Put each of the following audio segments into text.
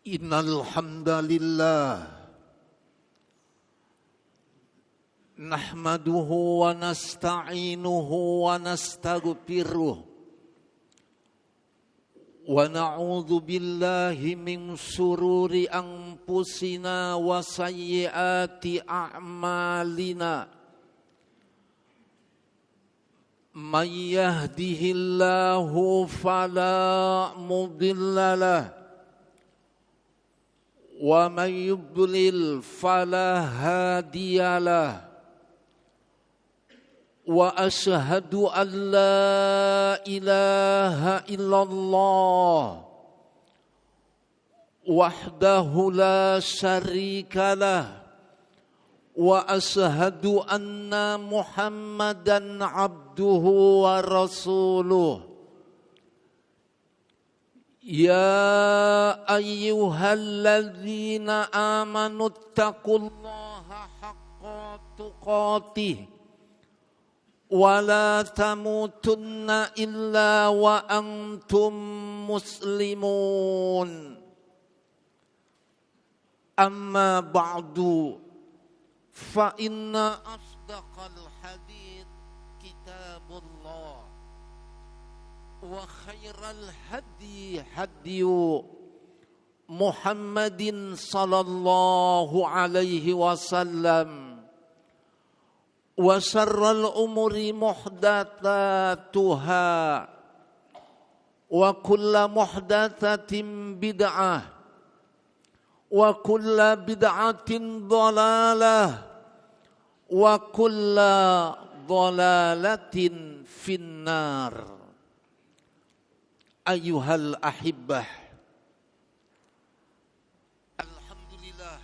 Innal hamdalillah nahmaduhu wa nasta'inuhu wa nastaghfiruh wa na'udzu billahi min shururi anfusina wa sayyiati a'malina. Man yahdihillahu fala mudilla lahu wa man yudlil fala hadiya lahu. Wa asyhadu an la ilaha illallah wahdahu la syarika lah. Wa asyhadu anna Muhammadan abduhu wa rasuluh. Ya ayyuhalladzina amanu taqullaha haqqa tuqatih wa la tamutunna illa wa antum muslimun. Amma ba'du fa inna asdaqal hadits kitabullah wa khairal hadi hadiyu Muhammadin sallallahu alaihi wasallam wa syarral umuri muhdatsatuha wa kullu muhdatsatin bid'ah wa kullu bid'atin dhalalah wa kullu dhalalatin finnar. Ayyuhal ahibbah, alhamdulillah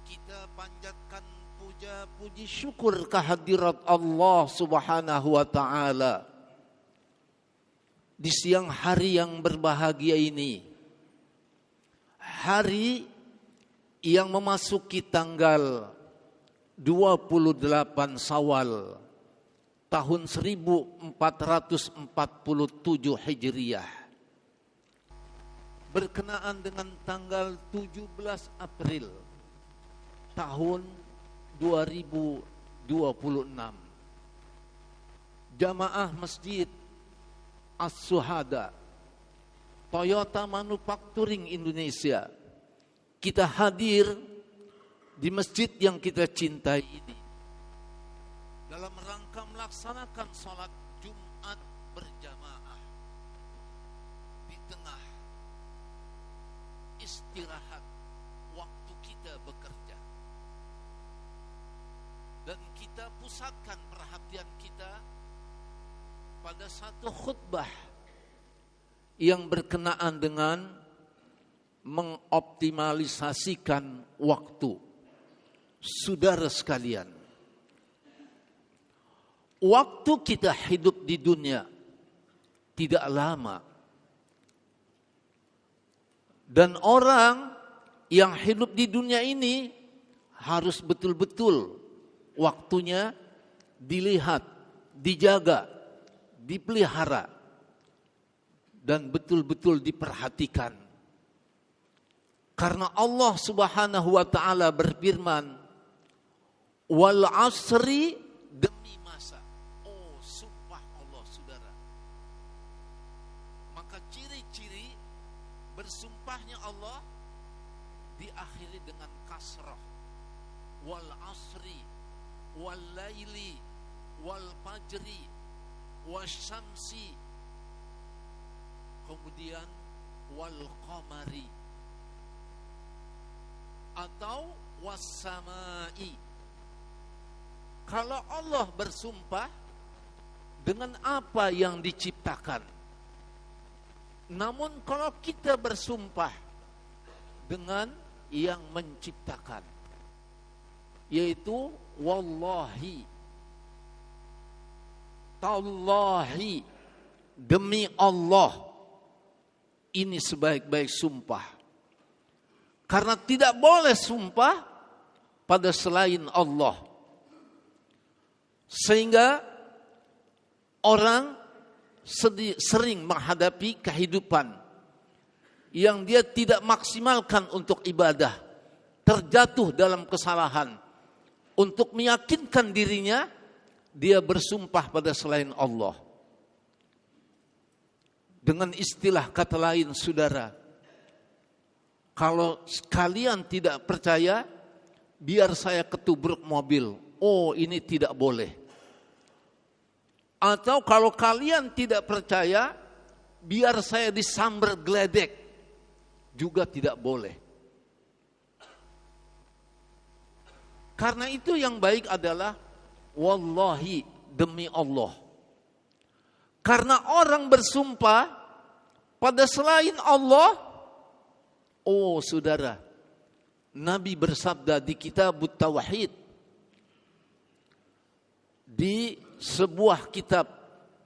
kita panjatkan puja-puji syukur kehadirat Allah Subhanahu wa ta'ala di siang hari yang berbahagia ini, hari yang memasuki tanggal 28 Syawal tahun 1447 Hijriah, berkenaan dengan tanggal 17 April tahun 2026. Jamaah Masjid As-Syuhada Toyota Manufacturing Indonesia, kita hadir di masjid yang kita cintai ini dalam rangka melaksanakan sholat Jumat berjamaah di tengah istirahat waktu kita bekerja, dan kita pusatkan perhatian kita pada satu khutbah yang berkenaan dengan mengoptimalisasikan waktu. Saudara sekalian, waktu kita hidup di dunia tidak lama. Dan orang yang hidup di dunia ini harus betul-betul waktunya dilihat, dijaga, dipelihara, dan betul-betul diperhatikan. Karena Allah Subhanahu wa ta'ala berfirman, wal asri, demi masa. Oh, sumpah Allah, saudara. Maka ciri-ciri bersumpahnya Allah diakhiri dengan kasrah. Wal asri, wal laili, wal fajri, wasyamsi, kemudian wal qamari, atau wassamai. Kalau Allah bersumpah dengan apa yang diciptakan. Namun kalau kita bersumpah dengan yang menciptakan, yaitu wallahi, tallahi, demi Allah, ini sebaik-baik sumpah. Karena tidak boleh sumpah pada selain Allah. Sehingga orang sering menghadapi kehidupan yang dia tidak maksimalkan untuk ibadah, terjatuh dalam kesalahan, untuk meyakinkan dirinya, dia bersumpah pada selain Allah. Dengan istilah kata lain, saudara, kalau kalian tidak percaya, biar saya ketubruk mobil. Oh, ini tidak boleh. Atau kalau kalian tidak percaya, biar saya disambar geledek. Juga tidak boleh. Karena itu yang baik adalah wallahi, demi Allah. Karena orang bersumpah pada selain Allah, oh saudara, Nabi bersabda di kitab Tauhid, di sebuah kitab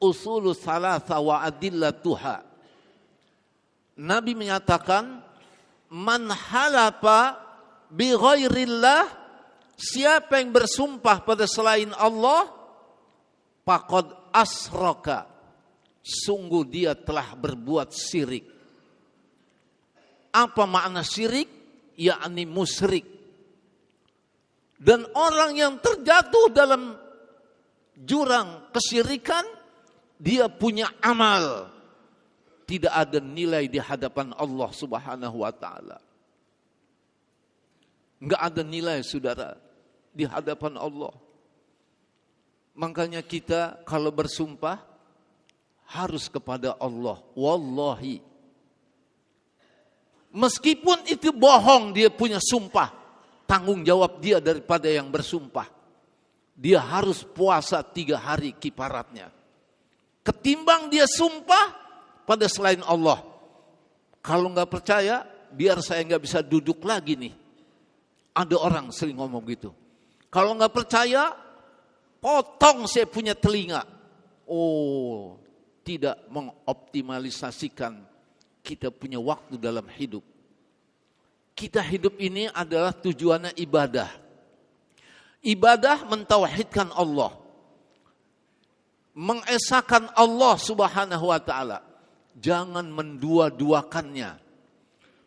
Usulus Salasa wa Adillatuha, Nabi menyatakan, man halafa bi ghairillah, siapa yang bersumpah pada selain Allah, faqad asraka, sungguh dia telah berbuat syirik. Apa makna syirik? Yakni musyrik. Dan orang yang terjatuh dalam jurang kesyirikan, dia punya amal, tidak ada nilai di hadapan Allah Subhanahu wa ta'ala. Enggak ada nilai, saudara, di hadapan Allah. Makanya kita kalau bersumpah harus kepada Allah. Wallahi. Meskipun itu bohong, dia punya sumpah. Tanggung jawab dia daripada yang bersumpah. Dia harus puasa 3 hari kiparatnya. Ketimbang dia sumpah pada selain Allah. Kalau nggak percaya, biar saya nggak bisa duduk lagi nih. Ada orang sering ngomong gitu. Kalau nggak percaya, potong saya punya telinga. Oh, tidak mengoptimalisasikan kita punya waktu dalam hidup. Kita hidup ini adalah tujuannya ibadah. Ibadah mentauhidkan Allah. Mengesahkan Allah Subhanahu wa ta'ala. Jangan mendua-duakannya.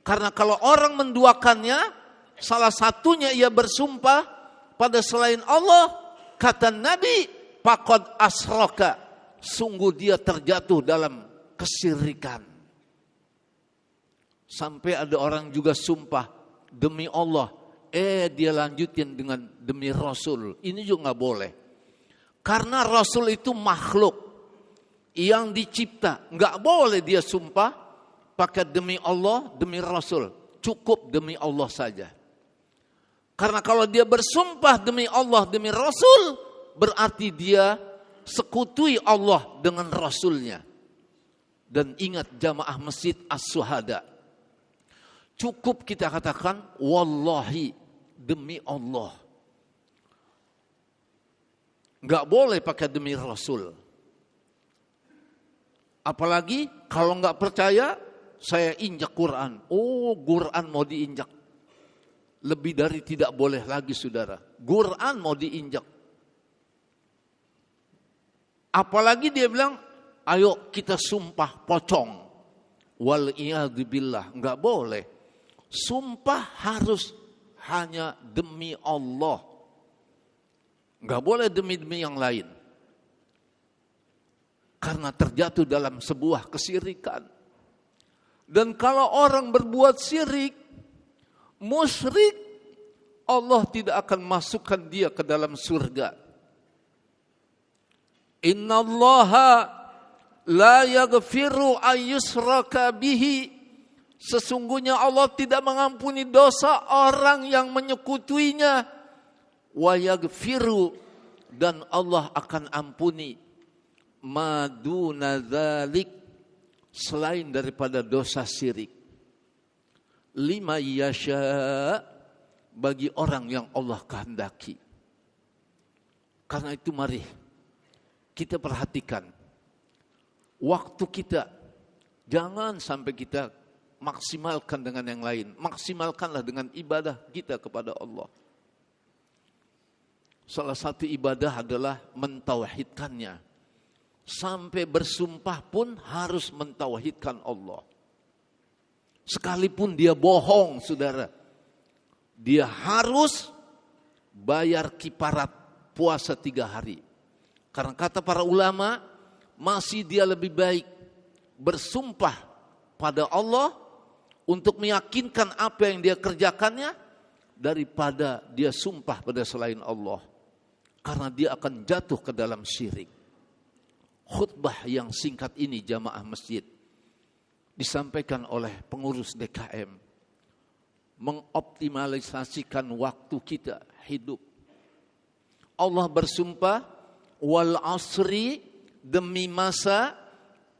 Karena kalau orang menduakannya, salah satunya ia bersumpah pada selain Allah, kata Nabi, faqad asraka, sungguh dia terjatuh dalam kesyirikan. Sampai ada orang juga sumpah demi Allah, dia lanjutin dengan demi Rasul. Ini juga nggak boleh. Karena Rasul itu makhluk yang dicipta, nggak boleh dia sumpah pakai demi Allah, demi Rasul. Cukup demi Allah saja. Karena kalau dia bersumpah demi Allah, demi Rasul, berarti dia sekutui Allah dengan Rasulnya. Dan ingat jamaah masjid as-suhada. Cukup kita katakan, wallahi, demi Allah. Nggak boleh pakai demi Rasul. Apalagi kalau nggak percaya, saya injak Quran. Oh, Quran mau diinjak. Lebih dari tidak boleh lagi, saudara. Quran mau diinjak. Apalagi dia bilang, ayo kita sumpah pocong. Wal'iyadzubillah. Nggak boleh. Sumpah harus hanya demi Allah. Nggak boleh demi-demi yang lain. Karena terjatuh dalam sebuah kesyirikan. Dan kalau orang berbuat syirik, musyrik, Allah tidak akan masukkan dia ke dalam surga. Innallaha la yaghfiru ayyusraka bihi. Sesungguhnya Allah tidak mengampuni dosa orang yang menyekutuinya. Wa yaghfiru, dan Allah akan ampuni maduna dzalik, selain daripada dosa syirik. Lima yasha, bagi orang yang Allah kehendaki. Karena itu mari kita perhatikan waktu kita, jangan sampai kita maksimalkan dengan yang lain. Maksimalkanlah dengan ibadah kita kepada Allah. Salah satu ibadah adalah mentauhidkannya. Sampai bersumpah pun harus mentauhidkan Allah. Sekalipun dia bohong, saudara, dia harus bayar kifarat puasa 3 hari. Karena kata para ulama, masih dia lebih baik bersumpah pada Allah untuk meyakinkan apa yang dia kerjakannya daripada dia sumpah pada selain Allah. Karena dia akan jatuh ke dalam syirik. Khutbah yang singkat ini jamaah masjid disampaikan oleh pengurus DKM, mengoptimalisasikan waktu kita hidup. Allah bersumpah, wal asri, demi masa,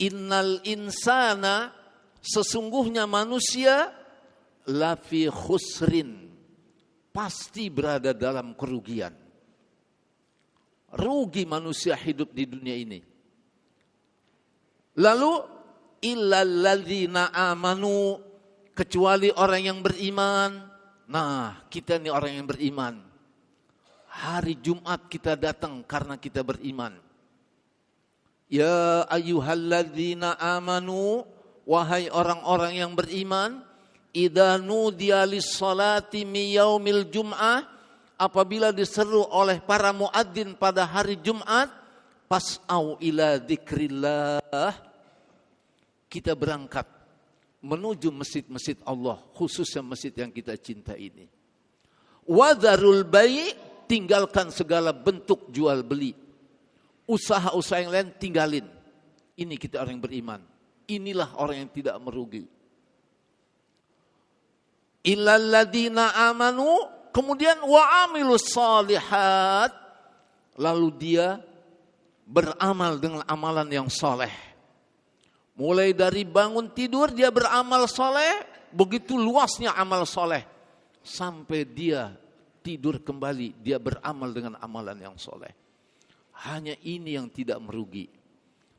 innal insana, sesungguhnya manusia, lafi khusrin, pasti berada dalam kerugian. Rugi manusia hidup di dunia ini. Lalu illalladzina amanu, kecuali orang yang beriman. Nah, kita ini orang yang beriman. Hari Jumat kita datang karena kita beriman. Ya ayyuhalladzina amanu, wahai orang-orang yang beriman, idza nudiya lis-salati mi yaumil jum'ah, apabila diseru oleh para muadzin pada hari Jumat, fas'au ila dzikrillah, kita berangkat menuju masjid-masjid Allah, khususnya masjid yang kita cinta ini. Wadharul bai', tinggalkan segala bentuk jual beli. Usaha-usaha yang lain tinggalin. Ini kita orang yang beriman. Inilah orang yang tidak merugi. Illal ladzina amanu, kemudian wa amilus shalihat, lalu dia beramal dengan amalan yang saleh. Mulai dari bangun tidur dia beramal soleh, begitu luasnya amal soleh. Sampai dia tidur kembali, dia beramal dengan amalan yang soleh. Hanya ini yang tidak merugi.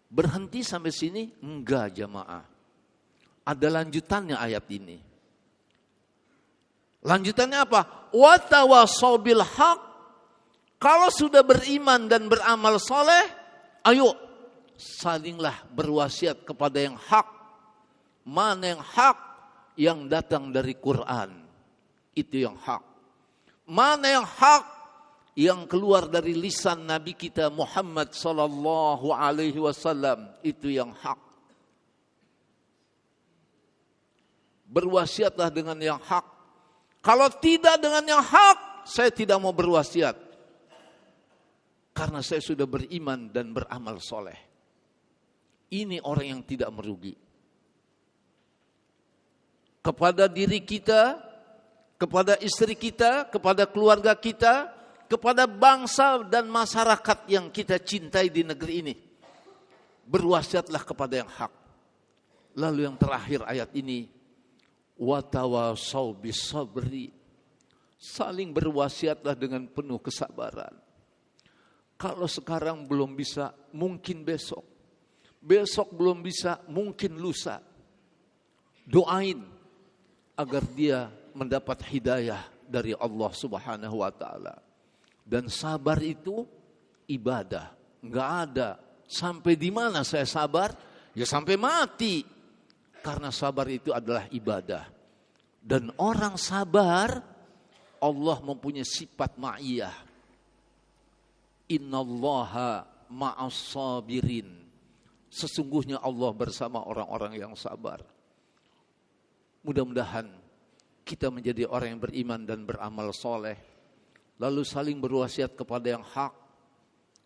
Berhenti sampai sini? Enggak jamaah. Ada lanjutannya ayat ini. Lanjutannya apa? Wa tawassaw bil haq. Kalau sudah beriman dan beramal soleh, ayo salinglah berwasiat kepada yang hak. Mana yang hak? Yang datang dari Quran. Itu yang hak. Mana yang hak? Yang keluar dari lisan Nabi kita Muhammad sallallahu alaihi wasallam. Itu yang hak. Berwasiatlah dengan yang hak. Kalau tidak dengan yang hak, saya tidak mau berwasiat. Karena saya sudah beriman dan beramal soleh. Ini orang yang tidak merugi. Kepada diri kita, kepada istri kita, kepada keluarga kita, kepada bangsa dan masyarakat yang kita cintai di negeri ini. Berwasiatlah kepada yang hak. Lalu yang terakhir ayat ini, watawasau bisabri, saling berwasiatlah dengan penuh kesabaran. Kalau sekarang belum bisa, mungkin besok. Besok belum bisa, mungkin lusa. Doain agar dia mendapat hidayah dari Allah Subhanahu wa taala. Dan sabar itu ibadah. Enggak ada sampai di mana saya sabar? Ya sampai mati. Karena sabar itu adalah ibadah. Dan orang sabar, Allah mempunyai sifat ma'iyah. Innallaha ma'as sabirin. Sesungguhnya Allah bersama orang-orang yang sabar. Mudah-mudahan kita menjadi orang yang beriman dan beramal soleh. Lalu saling berwasiat kepada yang hak.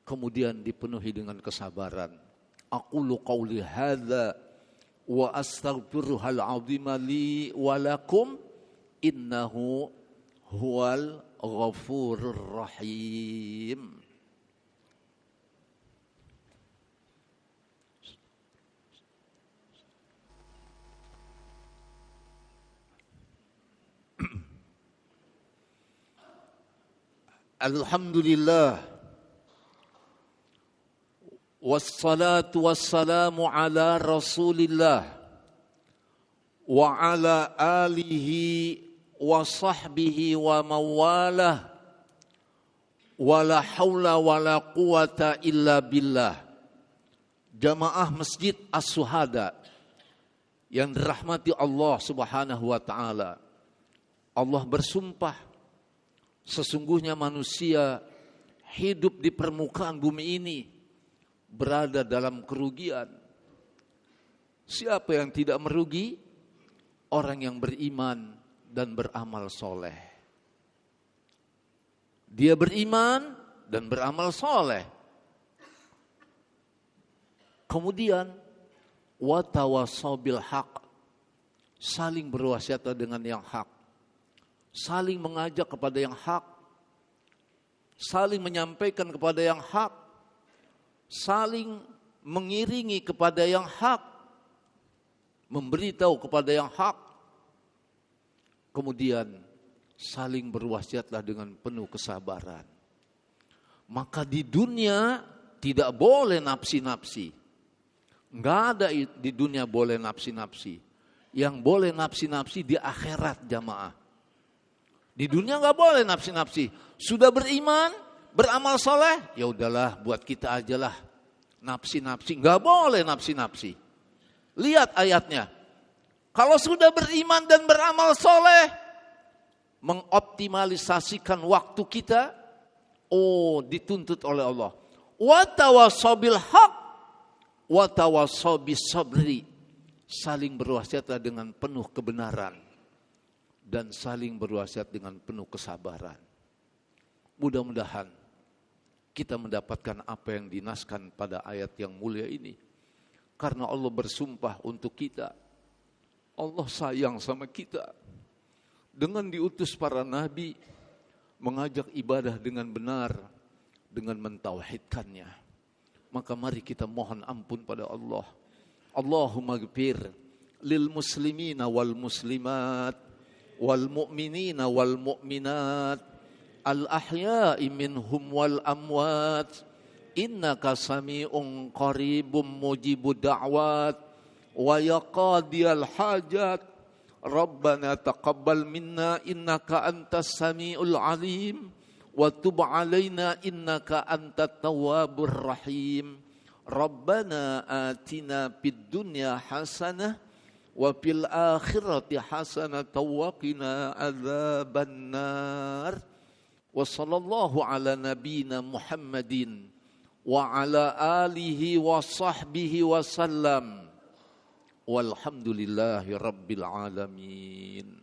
Kemudian dipenuhi dengan kesabaran. Aqulu qawli hadza wa astaghfiruhal azima li wa lakum innahu huwal ghafurur rahim. Alhamdulillah. Wassalatu wassalamu ala Rasulillah wa ala alihi wa sahbihi wa mawalah wa la hawla wa la quwata illa billah. Jamaah Masjid As-Suhada yang dirahmati Allah Subhanahu wa taala. Allah bersumpah, sesungguhnya manusia hidup di permukaan bumi ini berada dalam kerugian. Siapa yang tidak merugi? Orang yang beriman dan beramal soleh. Dia beriman dan beramal soleh. Kemudian watawassaw bil haq, saling berwasiat dengan yang hak, saling mengajak kepada yang hak, saling menyampaikan kepada yang hak, saling mengiringi kepada yang hak, memberitahu kepada yang hak. Kemudian saling berwasiatlah dengan penuh kesabaran. Maka di dunia tidak boleh nafsi-nafsi. Enggak ada di dunia boleh nafsi-nafsi. Yang boleh nafsi-nafsi di akhirat, jamaah. Di dunia enggak boleh nafsi-nafsi. Sudah beriman, beramal soleh, ya udahlah buat kita ajalah. Nafsi-nafsi, enggak boleh nafsi-nafsi. Lihat ayatnya. Kalau sudah beriman dan beramal soleh, mengoptimalisasikan waktu kita, dituntut oleh Allah. Watawassaw bil haq, watawassaw bis sabri, saling berwasiatlah dengan penuh kebenaran dan saling berwasiat dengan penuh kesabaran. Mudah-mudahan kita mendapatkan apa yang dinaskan pada ayat yang mulia ini. Karena Allah bersumpah untuk kita. Allah sayang sama kita. Dengan diutus para nabi, mengajak ibadah dengan benar, dengan mentauhidkannya. Maka mari kita mohon ampun pada Allah. Allahumma ghfir lil muslimina wal muslimat, wal mu'minina wal mu'minat, al ahya'i minhum wal amwat, innaka sami'un qaribum mujibud da'wat, wa yaqadiyal hajat. Rabbana taqabbal minna innaka antas sami'ul alim, wa tub alaina innaka antat tawwabur rahim. Rabbana atina fid dunya hasanah wa fil akhirati hasanah wa qina adzabannar. Wa sallallahu ala nabiyyina Muhammadin wa ala alihi wa sahbihi wa sallam. Walhamdulillahi rabbil alamin.